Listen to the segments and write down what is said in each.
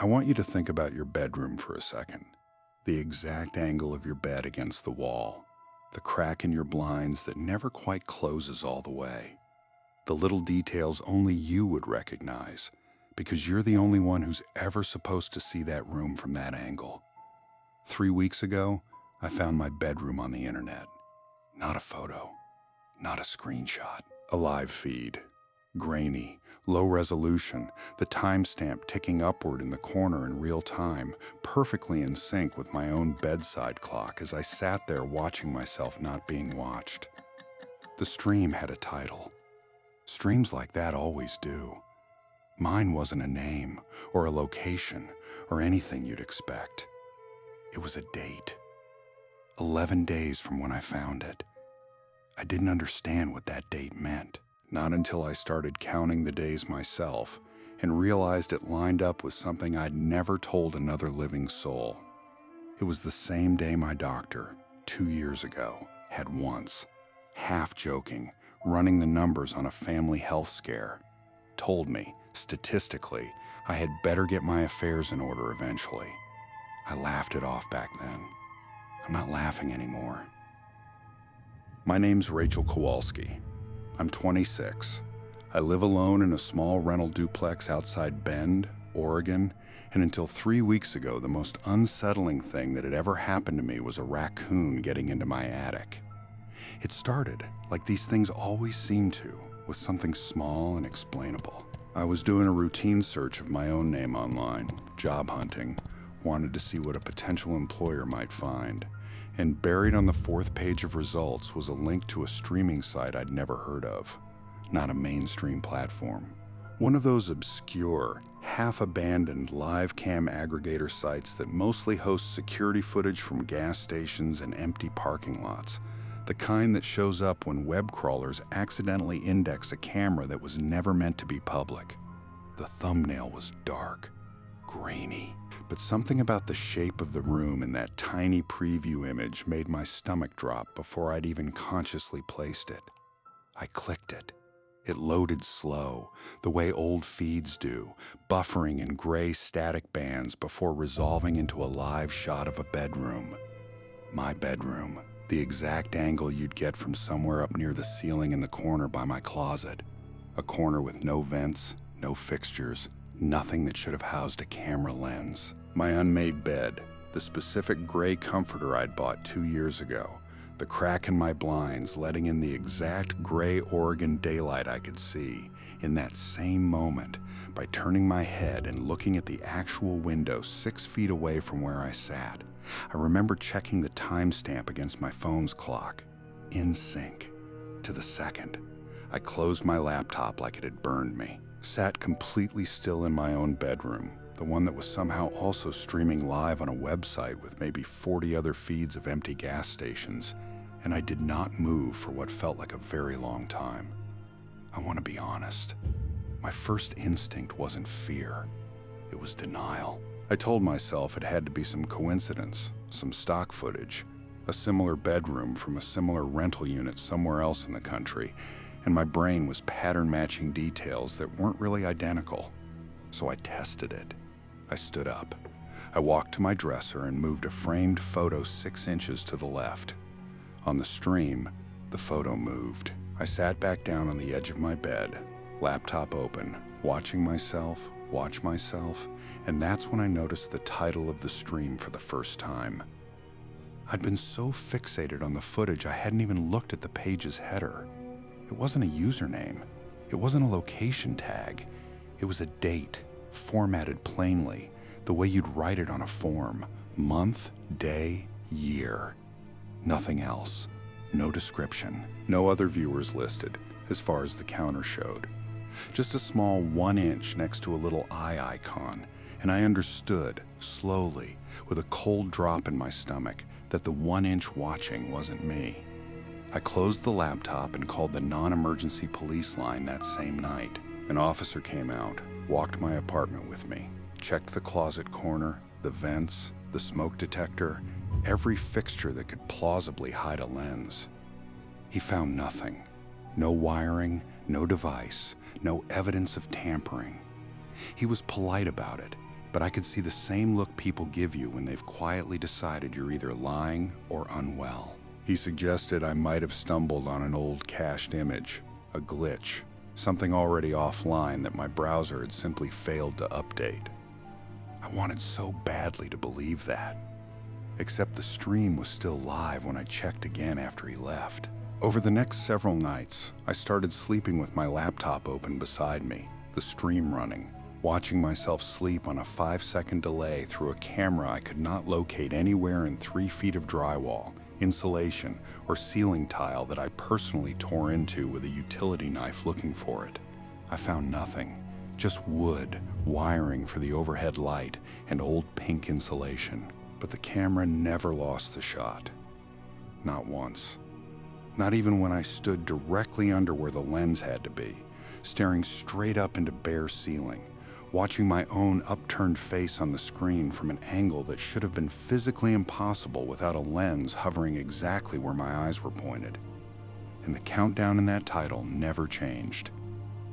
I want you to think about your bedroom for a second. The exact angle of your bed against the wall. The crack in your blinds that never quite closes all the way. The little details only you would recognize because you're the only one who's ever supposed to see that room from that angle. 3 weeks ago, I found my bedroom on the internet. Not a photo, not a screenshot. A live feed. Grainy, low resolution, the timestamp ticking upward in the corner in real time, perfectly in sync with my own bedside clock as I sat there watching myself not being watched. The stream had a title. Streams like that always do. Mine wasn't a name, or a location, or anything you'd expect. It was a date. 11 days from when I found it. I didn't understand what that date meant. Not until I started counting the days myself and realized it lined up with something I'd never told another living soul. It was the same day my doctor, 2 years ago, had once, half joking, running the numbers on a family health scare, told me, statistically, I had better get my affairs in order eventually. I laughed it off back then. I'm not laughing anymore. My name's Rachel Kowalski. I'm 26. I live alone in a small rental duplex outside Bend, Oregon, and until 3 weeks ago, the most unsettling thing that had ever happened to me was a raccoon getting into my attic. It started, like these things always seem to, with something small and explainable. I was doing a routine search of my own name online, job hunting, wanted to see what a potential employer might find. And buried on the 4th page of results was a link to a streaming site I'd never heard of. Not a mainstream platform. One of those obscure, half-abandoned live cam aggregator sites that mostly host security footage from gas stations and empty parking lots. The kind that shows up when web crawlers accidentally index a camera that was never meant to be public. The thumbnail was dark, grainy. But something about the shape of the room in that tiny preview image made my stomach drop before I'd even consciously placed it. I clicked it. It loaded slow, the way old feeds do, buffering in gray static bands before resolving into a live shot of a bedroom. My bedroom, the exact angle you'd get from somewhere up near the ceiling in the corner by my closet. A corner with no vents, no fixtures, nothing that should have housed a camera lens. My unmade bed, the specific gray comforter I'd bought 2 years ago, the crack in my blinds letting in the exact gray Oregon daylight I could see in that same moment by turning my head and looking at the actual window 6 feet away from where I sat. I remember checking the timestamp against my phone's clock, in sync, to the second. I closed my laptop like it had burned me. Sat completely still in my own bedroom, the one that was somehow also streaming live on a website with maybe 40 other feeds of empty gas stations, and I did not move for what felt like a very long time. I want to be honest. My first instinct wasn't fear. It was denial. I told myself it had to be some coincidence, some stock footage, a similar bedroom from a similar rental unit somewhere else in the country, and my brain was pattern-matching details that weren't really identical. So I tested it. I stood up. I walked to my dresser and moved a framed photo 6 inches to the left. On the stream, the photo moved. I sat back down on the edge of my bed, laptop open, watching myself, watch myself, and that's when I noticed the title of the stream for the first time. I'd been so fixated on the footage I hadn't even looked at the page's header. It wasn't a username. It wasn't a location tag. It was a date, formatted plainly, the way you'd write it on a form. Month, day, year. Nothing else. No description. No other viewers listed, as far as the counter showed. Just a small 1 inch next to a little eye icon, and I understood, slowly, with a cold drop in my stomach, that the 1 inch watching wasn't me. I closed the laptop and called the non-emergency police line that same night. An officer came out, walked my apartment with me, checked the closet corner, the vents, the smoke detector, every fixture that could plausibly hide a lens. He found nothing. No wiring, no device, no evidence of tampering. He was polite about it, but I could see the same look people give you when they've quietly decided you're either lying or unwell. He suggested I might have stumbled on an old cached image, a glitch, something already offline that my browser had simply failed to update. I wanted so badly to believe that. Except the stream was still live when I checked again after he left. Over the next several nights, I started sleeping with my laptop open beside me, the stream running, watching myself sleep on a 5-second delay through a camera I could not locate anywhere in 3 feet of drywall, insulation, or ceiling tile that I personally tore into with a utility knife looking for it. I found nothing, just wood, wiring for the overhead light, and old pink insulation. But the camera never lost the shot. Not once. Not even when I stood directly under where the lens had to be, staring straight up into bare ceiling, watching my own upturned face on the screen from an angle that should have been physically impossible without a lens hovering exactly where my eyes were pointed. And the countdown in that title never changed,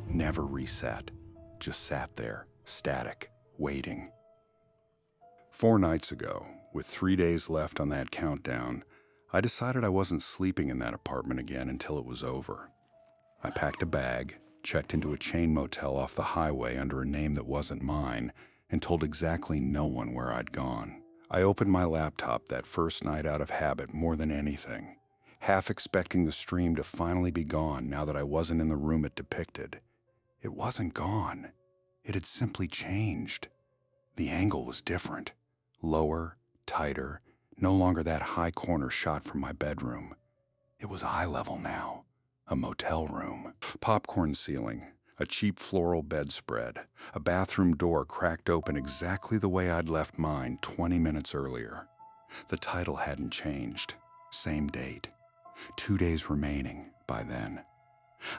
never reset, just sat there, static, waiting. 4 nights ago, with 3 days left on that countdown, I decided I wasn't sleeping in that apartment again until it was over. I packed a bag, checked into a chain motel off the highway under a name that wasn't mine, and told exactly no one where I'd gone. I opened my laptop that first night out of habit more than anything, half expecting the stream to finally be gone now that I wasn't in the room it depicted. It wasn't gone. It had simply changed. The angle was different. Lower, tighter, no longer that high corner shot from my bedroom. It was eye level now, a motel room. Popcorn ceiling, a cheap floral bedspread, a bathroom door cracked open exactly the way I'd left mine 20 minutes earlier. The title hadn't changed. Same date. 2 days remaining by then.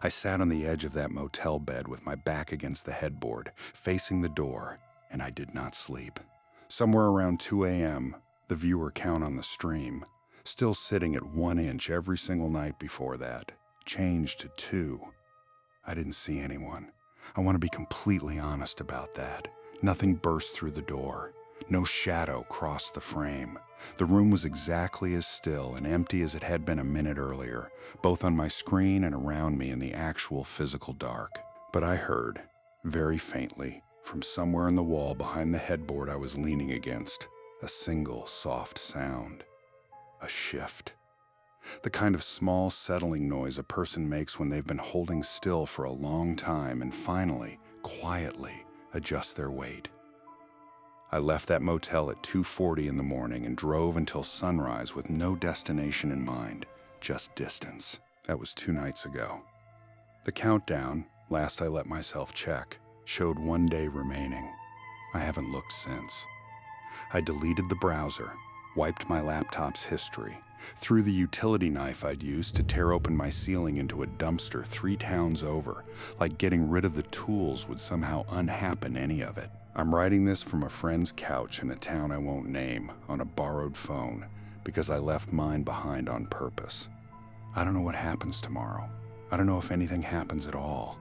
I sat on the edge of that motel bed with my back against the headboard, facing the door, and I did not sleep. Somewhere around 2 a.m., the viewer count on the stream, still sitting at 1 inch every single night before that, changed to 2. I didn't see anyone. I want to be completely honest about that. Nothing burst through the door. No shadow crossed the frame. The room was exactly as still and empty as it had been a minute earlier, both on my screen and around me in the actual physical dark. But I heard, very faintly, from somewhere in the wall behind the headboard I was leaning against, a single soft sound. A shift. The kind of small settling noise a person makes when they've been holding still for a long time and finally, quietly, adjust their weight. I left that motel at 2:40 in the morning and drove until sunrise with no destination in mind, just distance. That was 2 nights ago. The countdown, last I let myself check, showed 1 day remaining. I haven't looked since. I deleted the browser, wiped my laptop's history, threw the utility knife I'd used to tear open my ceiling into a dumpster 3 towns over, like getting rid of the tools would somehow unhappen any of it. I'm writing this from a friend's couch in a town I won't name, on a borrowed phone, because I left mine behind on purpose. I don't know what happens tomorrow. I don't know if anything happens at all.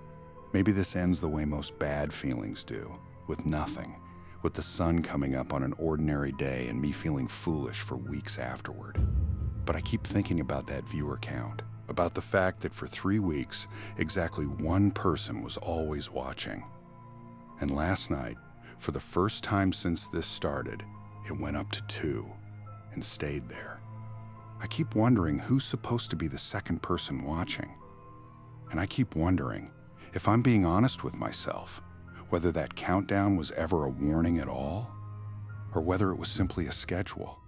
Maybe this ends the way most bad feelings do, with nothing, with the sun coming up on an ordinary day and me feeling foolish for weeks afterward. But I keep thinking about that viewer count, about the fact that for 3 weeks, exactly 1 person was always watching. And last night, for the first time since this started, it went up to 2 and stayed there. I keep wondering who's supposed to be the second person watching. And I keep wondering, if I'm being honest with myself, whether that countdown was ever a warning at all, or whether it was simply a schedule.